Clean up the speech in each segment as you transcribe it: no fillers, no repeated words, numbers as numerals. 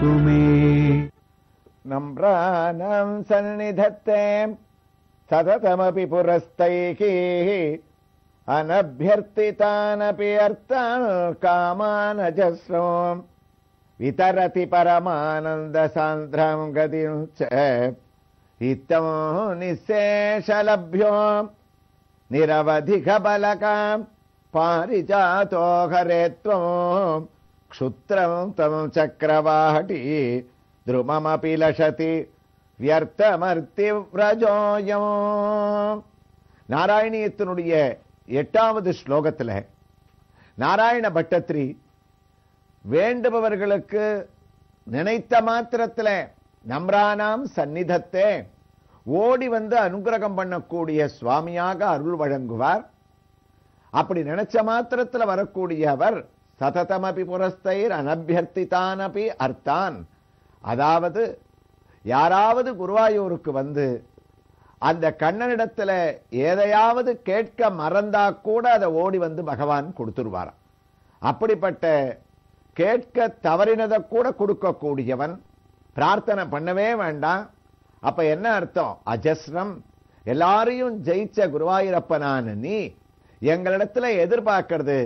நிற்குமே. நம்ராணம் சந்நிதத்தே சததமபி புரஸ்தைகி அனபியர்த்திதானபி அர்த்தான் காமானஜஸ்ரம் விதரதி பரமானந்த சாந்திரம் கதிச்ச இத்தம் நிசேஷலப்யோ நிரவதிக பலகாம் பாரிஜாதோ ஹரேத்வம் க்ஷுத்ரம் தம் சக்கரவாட்டி த்ருமமபி லஷதி வியர்த்தமர்த்தி விரஜோயம். நாராயணியத்தினுடைய 8வது ஸ்லோகத்துல நாராயண பட்டத்திரி வேண்டுபவர்களுக்கு நினைத்த மாத்திரத்துல நம்ரானாம் சந்நிதத்தே ஓடி வந்து அனுகிரகம் பண்ணக்கூடிய சுவாமியாக அருள் வழங்குவார். அப்படி நினைச்ச மாத்திரத்துல வரக்கூடிய அவர் சததமபி புரஸ்தைர் அனபியர்த்திதானபி அர்த்தான், அதாவது யாராவது குருவாயூருக்கு வந்து அந்த கண்ணனிடத்துல எதையாவது கேட்க மறந்தா கூட அதை ஓடி வந்து பகவான் கொடுத்துருவாராம். அப்படிப்பட்ட கேட்க தவறினதை கூட கொடுக்கக்கூடியவன். பிரார்த்தனை பண்ணவே வேண்டாம். அப்ப என்ன அர்த்தம்? அஜஸ்ரம், எல்லாரையும் ஜெயிச்ச குருவாயூரப்பனான நீ எங்களிடத்துல எதிர்பார்க்கிறது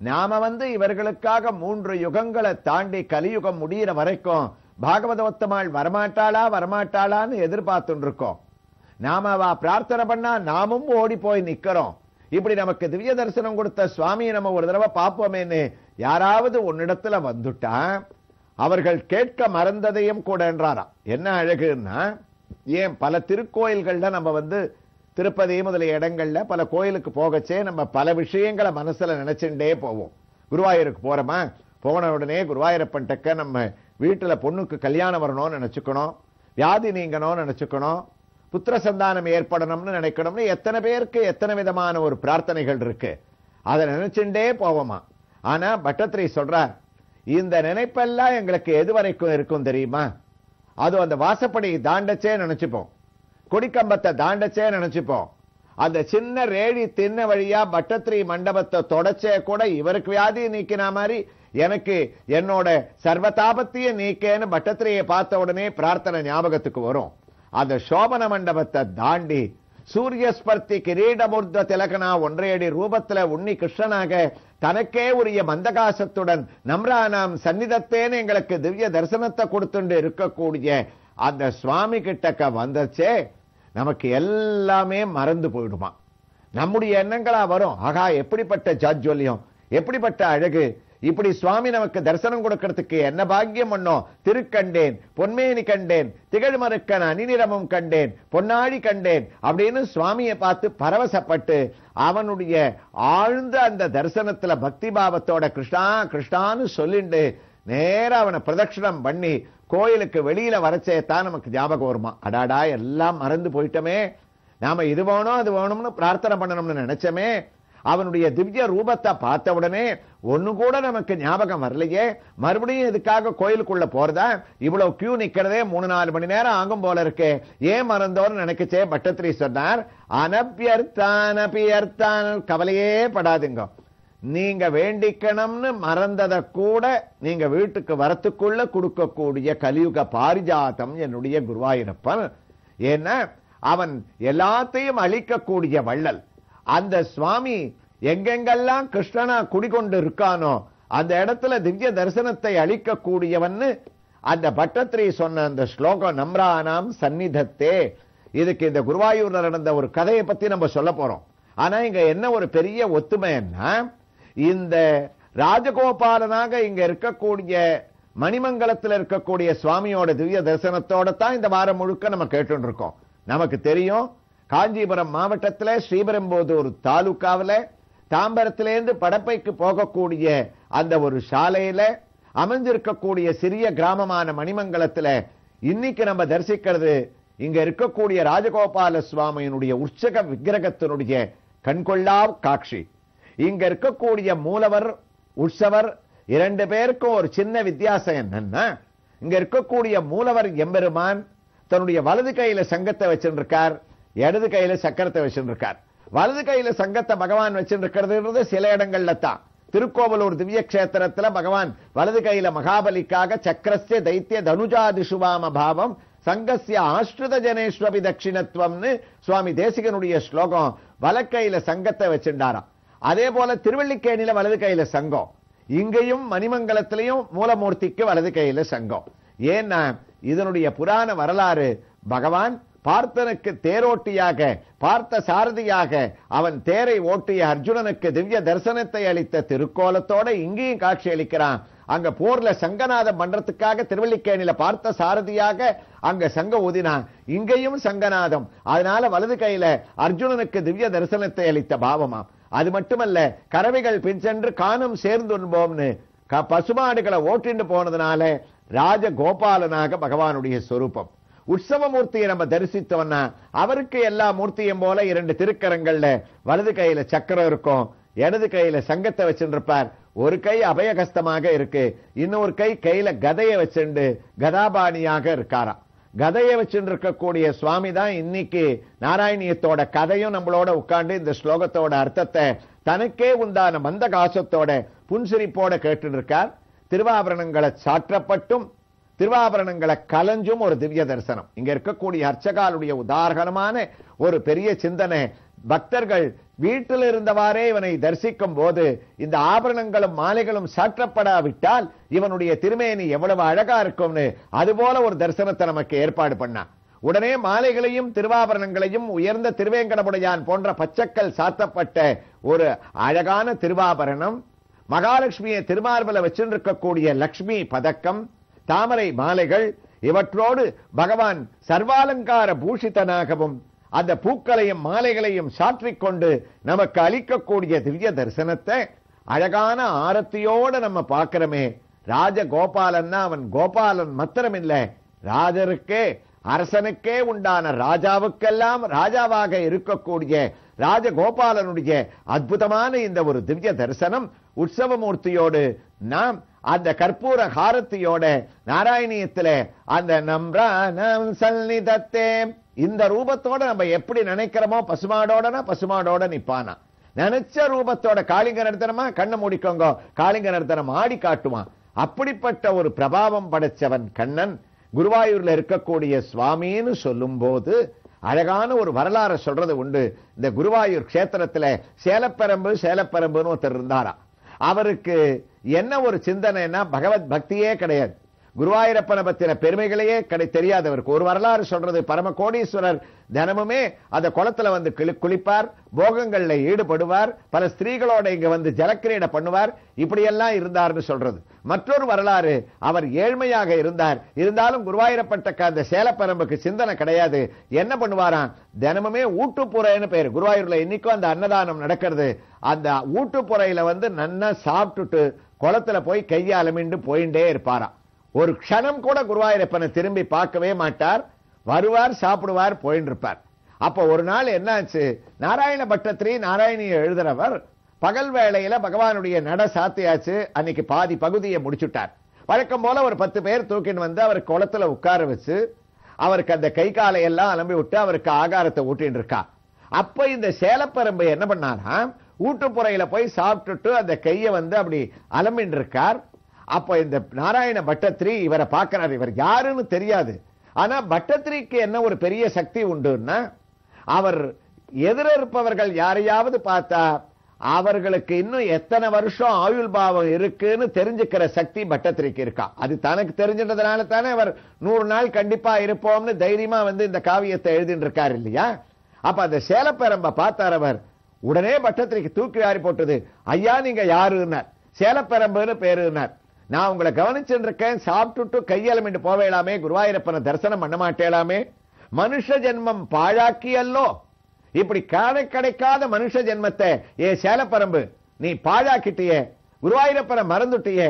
நாம வந்து இவர்களுக்காக 3 யுகங்களை தாண்டி கலியுகம் முடிகிற வரைக்கும் பாகவதோத்தமாள் வரமாட்டாளான்னு எதிர்பார்த்துட்டு இருக்கோம். நாம பிரார்த்தனை பண்ணா நாமும் ஓடி போய் நிக்கிறோம். இப்படி நமக்கு திவ்ய தரிசனம் கொடுத்த சுவாமியை நம்ம ஒரு தடவை பார்ப்போமேன்னு யாராவது உன்னிடத்துல வந்துட்டா அவர்கள் கேட்க மறந்ததையும் கூட என்றாராம். என்ன அழகுன்னா, ஏன் பல திருக்கோயில்கள்ல நம்ம வந்து திருப்பதி முதலிய இடங்கள்ல பல கோயிலுக்கு போகச்சே நம்ம பல விஷயங்களை மனசுல நினைச்சுட்டே போவோம். குருவாயூருக்கு போறோமா, போன உடனே குருவாயூரப்பன்டக்க நம்ம வீட்டுல பொண்ணுக்கு கல்யாணம் வரணும்னு நினைச்சுக்கணும், வியாதி நீங்கணும்னு நினைச்சுக்கணும், புத்திர சந்தானம் ஏற்படணும்னு நினைக்கணும்னு எத்தனை பேருக்கு எத்தனை விதமான ஒரு பிரார்த்தனைகள் இருக்கு. அதை நினைச்சுட்டே போவோமா. ஆனா பட்டத்திரி சொல்றார், இந்த நினைப்பெல்லாம் எங்களுக்கு எது வரைக்கும் இருக்கும் தெரியுமா? அது அந்த வாசப்படி தாண்டச்சே நினைச்சுப்போம், கொடிக்கம்பத்தை தாண்டச்சே நினைச்சுப்போம், அந்த சின்ன ரேடி தின்ன வழியா பட்டத்திரி மண்டபத்தை தொடச்சே கூட இவருக்கு வியாதி நீக்கின மாதிரி எனக்கு என்னோட சர்வதாபத்தையும் நீக்கேன்னு பட்டத்திரியை பார்த்த உடனே பிரார்த்தனை ஞாபகத்துக்கு வரும். அந்த சோபன மண்டபத்தை தாண்டி சூரியஸ்பர்த்தி கிரீடமுர்த திலகனா ஒன்றையடி ரூபத்துல உன்னி கிருஷ்ணனாக தனக்கே உரிய மந்தகாசத்துடன் நம்ரானாம் சந்நிதத்தேன்னு எங்களுக்கு திவ்ய தரிசனத்தை கொடுத்துட்டு இருக்கக்கூடிய அந்த சுவாமி கிட்டக்க வந்தச்சே நமக்கு எல்லாமே மறந்து போயிடுமா. நம்முடைய எண்ணங்களா வரும், ஆகா எப்படிப்பட்ட ஜாஜ்வல்யம், எப்படிப்பட்ட அழகு, இப்படி சுவாமி நமக்கு தரிசனம் கொடுக்கிறதுக்கு என்ன பாக்கியம் பண்ணோம். திருக்கண்டேன், பொன்மேனி கண்டேன், திகழ்மறுக்கன் அணிநிறமும் கண்டேன், பொன்னாழி கண்டேன் அப்படின்னு சுவாமியை பார்த்து பரவசப்பட்டு அவனுடைய ஆழ்ந்த அந்த தரிசனத்துல பக்தி பாவத்தோட கிருஷ்ணா கிருஷ்ணான்னு சொல்லிண்டு நேர அவனை பிரதட்சணம் பண்ணி கோயிலுக்கு வெளியில வரச்சேத்தான் நமக்கு ஞாபகம் வருமா. அடாடா எல்லாம் மறந்து போயிட்டோமே, நாம இது வேணும் அது வேணும்னு பிரார்த்தனை பண்ணணும்னு நினைச்சோமே, அவனுடைய திவ்ய ரூபத்தை பார்த்த உடனே ஒண்ணு கூட நமக்கு ஞாபகம் வரலையே, மறுபடியும் இதுக்காக கோயிலுக்குள்ள போறதா, இவ்வளவு கியூ நிக்கிறதே 3-4 மணி நேரம் ஆகும் போல இருக்கே, ஏன் மறந்தோன்னு நினைக்கச்சே பட்டத்திரி சொன்னார், அனபியர்த்தான் கவலையே படாதுங்க, நீங்க வேண்டிக்கணும்னு மறந்ததை கூட நீங்க வீட்டுக்கு வரத்துக்குள்ள கொடுக்கக்கூடிய கலியுக பாரிஜாதம் என்னுடைய குருவாயூரப்பன். ஏன்னா அவன் எல்லாத்தையும் அழிக்கக்கூடிய வள்ளல். அந்த சுவாமி எங்கெங்கெல்லாம் கிருஷ்ணனா குடிகொண்டு இருக்கானோ அந்த இடத்துல திவ்ய தரிசனத்தை அளிக்கக்கூடியவன்னு அந்த பட்டத்திரி சொன்ன அந்த ஸ்லோகம் நம்ரானாம் சந்நிதத்தே. இதுக்கு இந்த குருவாயூர்ல நடந்த ஒரு கதையை பத்தி நம்ம சொல்ல போறோம். ஆனா இங்க என்ன ஒரு பெரிய ஒத்துமைன்னா, இந்த ராஜகோபாலனாக இங்க இருக்கக்கூடிய மணிமங்கலத்தில் இருக்கக்கூடிய சுவாமியோட திவ்ய தரிசனத்தோட தான் இந்த வாரம் முழுக்க நம்ம கேட்டு இருக்கோம். நமக்கு தெரியும், காஞ்சிபுரம் மாவட்டத்தில் ஸ்ரீபெரும்புதூர் தாலுகாவில் தாம்பரத்திலேருந்து படப்பைக்கு போகக்கூடிய அந்த ஒரு சாலையில அமைஞ்சிருக்கக்கூடிய சிறிய கிராமமான மணிமங்கலத்தில் இன்னைக்கு நம்ம தரிசிக்கிறது இங்க இருக்கக்கூடிய ராஜகோபால சுவாமியினுடைய உற்சக விக்கிரகத்தினுடைய கண்கொள்ளா காட்சி. இங்க இருக்கக்கூடிய மூலவர் உற்சவர் 2 பேருக்கும் ஒரு சின்ன வித்தியாசம் என்னன்னா, இங்க இருக்கக்கூடிய மூலவர் எம்பெருமான் தன்னுடைய வலது கையில சங்கத்தை வச்சிருக்கார், இடது கையில சக்கரத்தை வச்சிருக்கார். வலது கையில சங்கத்தை பகவான் வச்சிருக்கிறது சில இடங்கள்ல தான், திருக்கோவலூர் திவ்ய கஷேத்திரத்துல பகவான் வலது கையில மகாபலிக்காக சக்கரஸ்ய தைத்திய தனுஜாதிஷுவாம பாவம் சங்கஸ்ய ஆஸ்ருத ஜனேஸ்வபி தட்சிணத்துவம்னு சுவாமி தேசிகனுடைய ஸ்லோகம் வலக்கையில சங்கத்தை வச்சிருந்தாராம். அதே போல திருவள்ளிக்கேணியில வலது கையில சங்கம், இங்கேயும் மணிமங்கலத்திலையும் மூலமூர்த்திக்கு வலது கையில சங்கம். ஏன்னா இதனுடைய புராண வரலாறு பகவான் பார்த்தனுக்கு தேரோட்டியாக பார்த்த சாரதியாக அவன் தேரை ஓட்டிய அர்ஜுனனுக்கு திவ்ய தரிசனத்தை அளித்த திருக்கோலத்தோட இங்கேயும் காட்சி அளிக்கிறான். அங்க போர்ல சங்கநாதம் பண்றதுக்காக திருவள்ளிக்கேணியில பார்த்த சாரதியாக அங்க சங்க ஊதினான், இங்கேயும் சங்கநாதம். அதனால வலது கையில அர்ஜுனனுக்கு திவ்ய தரிசனத்தை அளித்த பாவமாம். அது மட்டுமல்ல, கறவைகள் பின் சென்று காணும் சேர்ந்து உண்போம்னு பசுமாடுகளை ஓட்டிண்டு போனதுனால ராஜகோபாலனாக பகவானுடைய சொரூபம். உற்சவமூர்த்தியை நம்ம தரிசித்தோம்னா அவருக்கு எல்லா மூர்த்தியும் போல 2 திருக்கரங்கள்ல வலது கையில சக்கரம் இருக்கும், இடது கையில சங்கத்தை வச்சுருப்பார். ஒரு கை அபயகஸ்தமாக இருக்கு, இன்னொரு கை கையில கதையை வச்சுண்டு கதாபாணியாக இருக்காராம். கதையை வச்சுட்டு இருக்கக்கூடிய சுவாமி தான் இன்னைக்கு நாராயணியத்தோட கதையும் நம்மளோட உட்கார்ந்து இந்த ஸ்லோகத்தோட அர்த்தத்தை தனக்கே உண்டான மந்த காசத்தோட புன்சிரிப்போட கேட்டு இருக்கார். திருவாபரணங்களை சாற்றப்பட்டும் திருவாபரணங்களை கலஞ்சும் ஒரு திவ்ய தரிசனம். இங்க இருக்கக்கூடிய அர்ச்சகாலுடைய உதாரணமான ஒரு பெரிய சிந்தனை, பக்தர்கள் வீட்டில் இருந்தவாறே இவனை தரிசிக்கும் போது இந்த ஆபரணங்களும் மாலைகளும் சாற்றப்படாவிட்டால் இவனுடைய திருமேனி எவ்வளவு அழகா இருக்கும்னு அதுபோல ஒரு தரிசனத்தை நமக்கு ஏற்பாடு பண்ணா. உடனே மாலைகளையும் திருவாபரணங்களையும் உயர்ந்த திருவேங்கடமுடையான் போன்ற பச்சைக்கல் சாத்தப்பட்ட ஒரு அழகான திருவாபரணம், மகாலட்சுமியை திருமார்பல வச்சிருக்கக்கூடிய லட்சுமி பதக்கம், தாமரை மாலைகள், இவற்றோடு பகவான் சர்வாலங்கார பூஷிதனாகவும் அந்த பூக்களையும் மாலைகளையும் சாற்றிக்கொண்டு நமக்கு அளிக்கக்கூடிய திவ்ய தரிசனத்தை அழகான ஆரத்தியோடு நம்ம பார்க்கிறோமே. ராஜகோபாலன்னா அவன் கோபாலன் மாத்திரம் இல்ல, ராஜருக்கே அரசனுக்கே உண்டான ராஜாவுக்கெல்லாம் ராஜாவாக இருக்கக்கூடிய ராஜகோபாலனுடைய அற்புதமான இந்த ஒரு திவ்ய தரிசனம் உற்சவமூர்த்தியோடு நாம் அந்த கற்பூர ஹாரத்தியோட நாராயணியத்திலே அந்த நம்ராணம் சந்நிதத்தே இந்த ரூபத்தோட நம்ம எப்படி நினைக்கிறோமோ பசுமாடோடனா பசுமாடோட நிப்பானா, நினைச்ச ரூபத்தோட காளிங்க நர்த்தனமா கண்ணை மூடிக்கோங்க காளிங்க நர்த்தனம் ஆடி காட்டுவான். அப்படிப்பட்ட ஒரு பிரபாவம் படைச்சவன் கண்ணன். குருவாயூர்ல இருக்கக்கூடிய சுவாமின்னு சொல்லும் போது அழகான ஒரு வரலாறு சொல்றது உண்டு. இந்த குருவாயூர் கஷேத்திரத்துல சேலப்பெரம்புன்னு ஒருத்தர் இருந்தாரா. அவருக்கு என்ன ஒரு சிந்தனைன்னா பகவத் பக்தியே கிடையாது, குருவாயூரப்பனை பத்தின பெருமைகளையே தெரியாதவருக்கு. ஒரு வரலாறு சொல்றது, பரம கோடீஸ்வரர் தினமுமே அந்த குளத்துல வந்து குளிப்பார், போகங்கள்ல ஈடுபடுவார், பல ஸ்திரீகளோட இங்க வந்து ஜலக்கிரீடை பண்ணுவார், இப்படியெல்லாம் இருந்தார்னு சொல்றது. மற்றொரு வரலாறு, அவர் ஏழ்மையாக இருந்தார், இருந்தாலும் குருவாயூரப்பட்ட அந்த சேலப்பரம்புக்கு சிந்தனை கிடையாது. என்ன பண்ணுவாராம், தினமுமே ஊட்டுப்புறைன்னு பேரு, குருவாயூர்ல இன்னைக்கும் அந்த அன்னதானம் நடக்கிறது. அந்த ஊட்டுப்புறையில வந்து நன்னா சாப்பிட்டுட்டு குளத்துல போய் கையை அலமிண்டு போயிட்டே இருப்பாராம். ஒரு க்ஷணம் கூட குருவாயூரப்பனை திரும்பி பார்க்கவே மாட்டார், வருவார், சாப்பிடுவார், போயிட்டு இருப்பார். அப்ப ஒரு நாள் என்னாச்சு, நாராயண பட்டத்திரி நாராயணியை எழுதுறவர் பகல் வேளையில பகவானுடைய நட சாத்தியாச்சு, அன்னைக்கு பாதி பகுதியை முடிச்சுட்டார். வழக்கம் போல ஒரு 10 பேர் தூக்கின்னு வந்து அவர் குளத்துல உட்கார வச்சு அவருக்கு அந்த கை காலை எல்லாம் அலம்பி விட்டு அவருக்கு ஆகாரத்தை ஊட்டின்னு இருக்கா. அப்ப இந்த சேலப்பரம்பு என்ன பண்ணாரா, ஊட்டுப்புறையில போய் சாப்பிட்டுட்டு அந்த கையை வந்து அப்படி அலம்பின்னு இருக்கார். அப்ப இந்த நாராயண பட்டத்திரி இவரை பார்க்கிறார். இவர் யாருன்னு தெரியாது, ஆனா பட்டத்திரிக்கு என்ன ஒரு பெரிய சக்தி உண்டுன்னா, அவர் எதிர இருப்பவர்கள் யாரையாவது பார்த்தா அவர்களுக்கு இன்னும் எத்தனை வருஷம் ஆயுள் பாவம் இருக்குன்னு தெரிஞ்சுக்கிற சக்தி பட்டத்திரிக்கு இருக்கா. அது தனக்கு தெரிஞ்சிட்டதுனால தானே அவர் 100 நாள் கண்டிப்பா இருப்போம்னு தைரியமா வந்து இந்த காவியத்தை எழுதிட்டு இருக்காரு இல்லையா. அப்ப அந்த சேலப்பெரம்ப பார்த்தார் அவர். உடனே பட்டத்திரிக்கு தூக்கி வாரி போட்டது, ஐயா நீங்க யாருன்னார். சேலப்பெரம்புன்னு பேருன்னார். நான் உங்களை கவனிச்சுட்டு இருக்கேன், சாப்பிட்டுட்டு கையலமிட்டு போவேலாமே, குருவாயூரப்பனை தரிசனம் பண்ண மாட்டேலாமே, மனுஷ ஜென்மம் பாழாக்கி அல்லோ, இப்படி கிடைக்காத மனுஷ ஜென்மத்தை ஏ சேலப்பரம்பு நீ பாழாக்கிட்டியே, குருவாயூரப்பனை மறந்துட்டியே,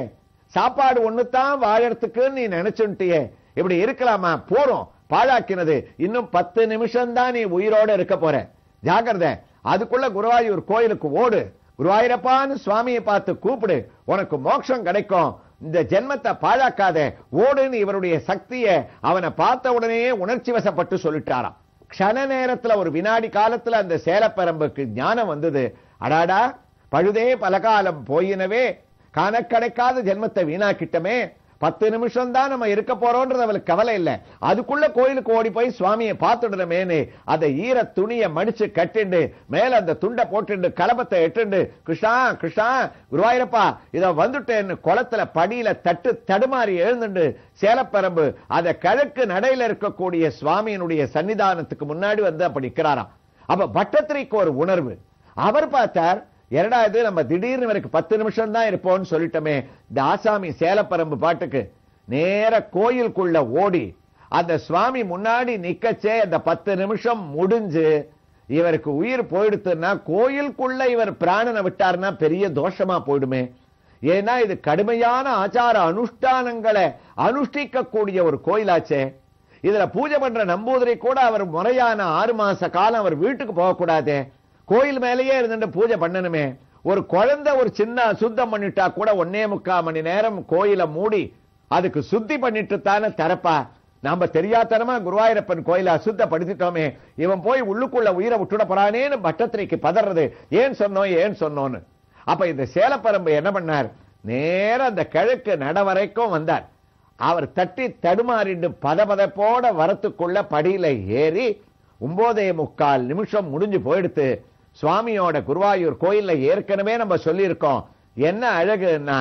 சாப்பாடு ஒண்ணுதான் வாழறதுக்கு நீ நினைச்சுட்டியே, இப்படி இருக்கலாமா, போறோம் பாழாக்கினது, இன்னும் 10 நிமிஷம் தான் நீ உயிரோட இருக்க போற, ஜாக்கிரதை, அதுக்குள்ள குருவாயூர் கோயிலுக்கு ஓடு, குருவாயூரப்பான்னு சுவாமியை பார்த்து கூப்பிடு, உனக்கு மோட்சம் கிடைக்கும், இந்த ஜென்மத்தை பாழாக்காத, ஓடுன்னு இவருடைய சக்தியை அவனை பார்த்த உடனேயே உணர்ச்சி வசப்பட்டு சொல்லிட்டாராம். க்ஷண நேரத்துல ஒரு வினாடி காலத்துல அந்த சேலப்பரம்புக்கு ஞானம் வந்தது. அடாடா, பழுதே பலகாலம் போயினவே, காணக்கடைக்காத ஜென்மத்தை வீணாக்கிட்டமே, 10 நிமிஷம் தான் நம்ம இருக்க போறோம்ன்றது அவளுக்கு கவலை இல்ல. அதுக்குள்ள கோயிலுக்கு ஓடி போய் சுவாமியை பார்த்துடணுமேனு அதை ஈர துணியை மடிச்சு கட்டிண்டு மேல அந்த துண்டை போட்டுண்டு கலபத்தை எட்டுண்டு கிருஷ்ணா கிருஷ்ணா குருவாயிரப்பா இத வந்துட்டேன்னு குளத்துல படியில தட்டு தடுமாறி எழுந்துண்டு சேலப்பரம்பு அத கிழக்கு நடையில இருக்கக்கூடிய சுவாமியினுடைய சன்னிதானத்துக்கு முன்னாடி வந்து அப்படி நிற்கிறாராம். அப்ப பட்டத்திரிக்கு ஒரு உணர்வு. அவர் பார்த்தார், இரண்டாவது நம்ம திடீர்னு இவருக்கு 10 நிமிஷம் தான் இருப்போம்னு சொல்லிட்டோமே, இந்த ஆசாமி சேலப்பரம்பு பாட்டுக்கு நேர கோயிலுக்குள்ள ஓடி அந்த சுவாமி முன்னாடி நிக்கச்சே அந்த 10 நிமிஷம் முடிஞ்சு இவருக்கு உயிர் போயிடுத்துன்னா கோயிலுக்குள்ள இவர் பிராணனை விட்டார்னா பெரிய தோஷமா போயிடுமே. ஏன்னா இது கடுமையான ஆச்சார அனுஷ்டானங்களை அனுஷ்டிக்க கூடிய ஒரு கோயிலாச்சே. இதுல பூஜை பண்ற நம்பூதிரி கூட அவர் முறையான 6 மாச காலம் அவர் வீட்டுக்கு போக கூடாதே, கோயில் மேலேயே இருந்துட்டு பூஜை பண்ணணுமே. ஒரு குழந்தை ஒரு சின்ன சுத்தம் பண்ணிட்டா கூட 1.25 மணி நேரம் கோயில மூடி அதுக்கு சுத்தி பண்ணிட்டு தானே தரப்பா. நாம தெரியாதனமா குருவாயூரப்பன் கோயில அசுத்தப்படுத்திட்டோமே, இவன் போய் உள்ளுக்குள்ள உயிரை விட்டுட போறானேன்னு பட்டத்திரிக்கு பதறது. ஏன் சொன்னோன்னு. அப்ப இந்த சேலப்பரம்பு என்ன பண்ணார், நேர அந்த கிழக்கு நட வரைக்கும் வந்தார். அவர் தட்டி தடுமாறிண்டு பதபதப்போட வரத்துக்குள்ள படியில ஏறி 9:45 நிமிஷம் முடிஞ்சு போயிடுத்து. சுவாமியோட குருவாயூர் கோயில்ல ஏற்கனவே நம்ம சொல்லி இருக்கோம். என்ன அழகுன்னா,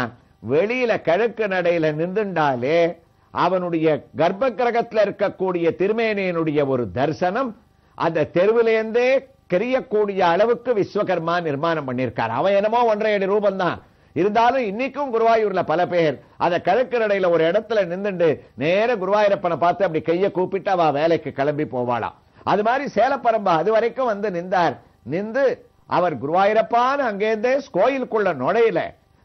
வெளியில கிழக்கு நடையில நின்றுண்டாலே அவனுடைய கர்ப்ப கிரகத்துல இருக்கக்கூடிய திருமேனியனுடைய ஒரு தரிசனம் அந்த தெருவிலேருந்தே தெரியக்கூடிய அளவுக்கு விஸ்வகர்மா நிர்மாணம் பண்ணியிருக்கார். அவன் என்னமோ 1.5 அடி ரூபம் தான் இருந்தாலும் இன்னைக்கும் குருவாயூர்ல பல பேர் அத கிழக்கு நடையில ஒரு இடத்துல நின்றுண்டு நேர குருவாயூரப்பனை பார்த்து அப்படி கையை கூப்பிட்டு அவ வேலைக்கு கிளம்பி போவாளாம். அது மாதிரி சேலப்பரம்பா அது வரைக்கும் வந்து நின்றார். நின்று அவர் குருவாயூரப்பான்னு அங்கேருந்தே கோயிலுக்குள்ள நுழையில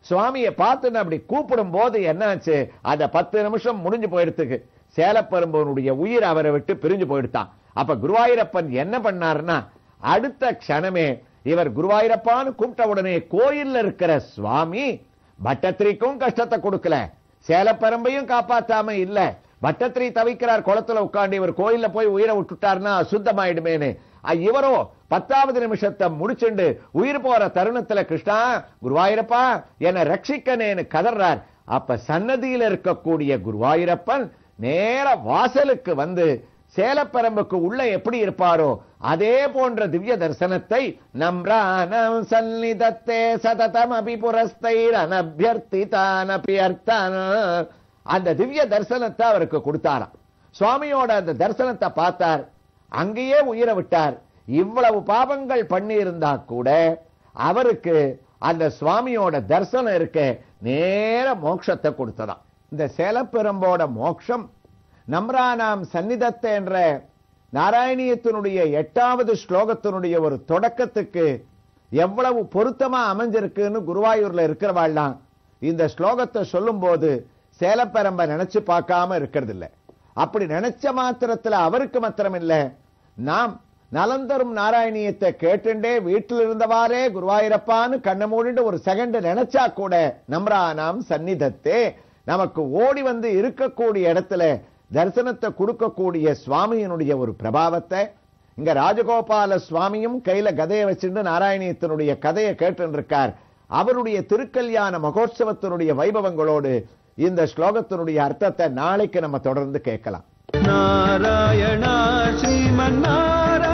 சுவாமியை பார்த்து அப்படி கூப்பிடும் போது என்னாச்சு, அத 10 நிமிஷம் முடிஞ்சு போயிடுத்துக்கு சேலப்பரம்பனுடைய உயிர் அவரை விட்டு பிரிஞ்சு போயிடுத்தான். அப்ப குருவாயூரப்பன் என்ன பண்ணாருன்னா, அடுத்த க்ஷணமே இவர் குருவாயூரப்பான்னு கூப்பிட்ட உடனே கோயில்ல இருக்கிற சுவாமி பட்டத்திரிக்கும் கஷ்டத்தை கொடுக்கல, சேலப்பரம்பையும் காப்பாத்தாம இல்ல. பட்டத்திரி தவிக்கிறார் குளத்துல உட்காந்து, இவர் கோயில்ல போய் உயிரை விட்டுட்டாருன்னா அசுத்தமாயிடுமேனு. இவரோ 10வது நிமிஷத்தை முடிச்சுண்டு உயிர் போற தருணத்துல கிருஷ்ணா குருவாயூரப்பா என ரட்சிக்கனேன்னு கதறார். அப்ப சன்னதியில் இருக்கக்கூடிய குருவாயூரப்பன் நேர வாசலுக்கு வந்து சேலப்பரம்புக்கு உள்ள எப்படி இருப்பாரோ அதே போன்ற திவ்ய தரிசனத்தை நம்ராணம் சந்நிதத்தே சததம் அபிபுரஸ்தைர் அனபியர்த்திதானபியர்த்தன அந்த திவ்ய தரிசனத்தை அவருக்கு கொடுத்தாராம். சுவாமியோட அந்த தரிசனத்தை பார்த்தார், அங்கேயே உயிரை விட்டார். இவ்வளவு பாவங்கள் பண்ணி இருந்தா கூட அவருக்கு அந்த சுவாமியோட தரிசனம் இருக்க நேர மோட்சத்தை கொடுத்ததாம். இந்த சேலப்பெரும்போட மோட்சம் நம்ரானாம் சந்நிதத்தை என்ற நாராயணியத்தினுடைய 8வது ஸ்லோகத்தினுடைய ஒரு தொடக்கத்துக்கு எவ்வளவு பொருத்தமா அமைஞ்சிருக்குன்னு குருவாயூர்ல இருக்கிறவாள்லாம் இந்த ஸ்லோகத்தை சொல்லும் போது சேலப்பெரம்ப நினைச்சு பார்க்காம இருக்கிறது இல்ல. அப்படி நினைச்ச மாத்திரத்துல அவருக்கு மாத்திரம் இல்ல, நாம் நலந்தரும் நாராயணியத்தை கேட்டுண்டே வீட்டில் இருந்தவாறே குருவாயூரப்பான்னு கண்ண மூடிட்டு ஒரு செகண்ட் நினைச்சா கூட நம்ரானாம் சந்நிதத்தே நமக்கு ஓடி வந்து இருக்கக்கூடிய இடத்துல தரிசனத்தை கொடுக்கக்கூடிய சுவாமியினுடைய ஒரு பிரபாவத்தை இங்க ராஜகோபால சுவாமியும் கையில கதையை வச்சுட்டு நாராயணியத்தினுடைய கதையை கேட்டு இருக்கார். அவருடைய திருக்கல்யாண மகோற்சவத்தினுடைய வைபவங்களோடு இந்த ஸ்லோகத்தினுடைய அர்த்தத்தை நாளைக்கு நம்ம தொடர்ந்து கேட்கலாம். நாராயணா ஸ்ரீமன்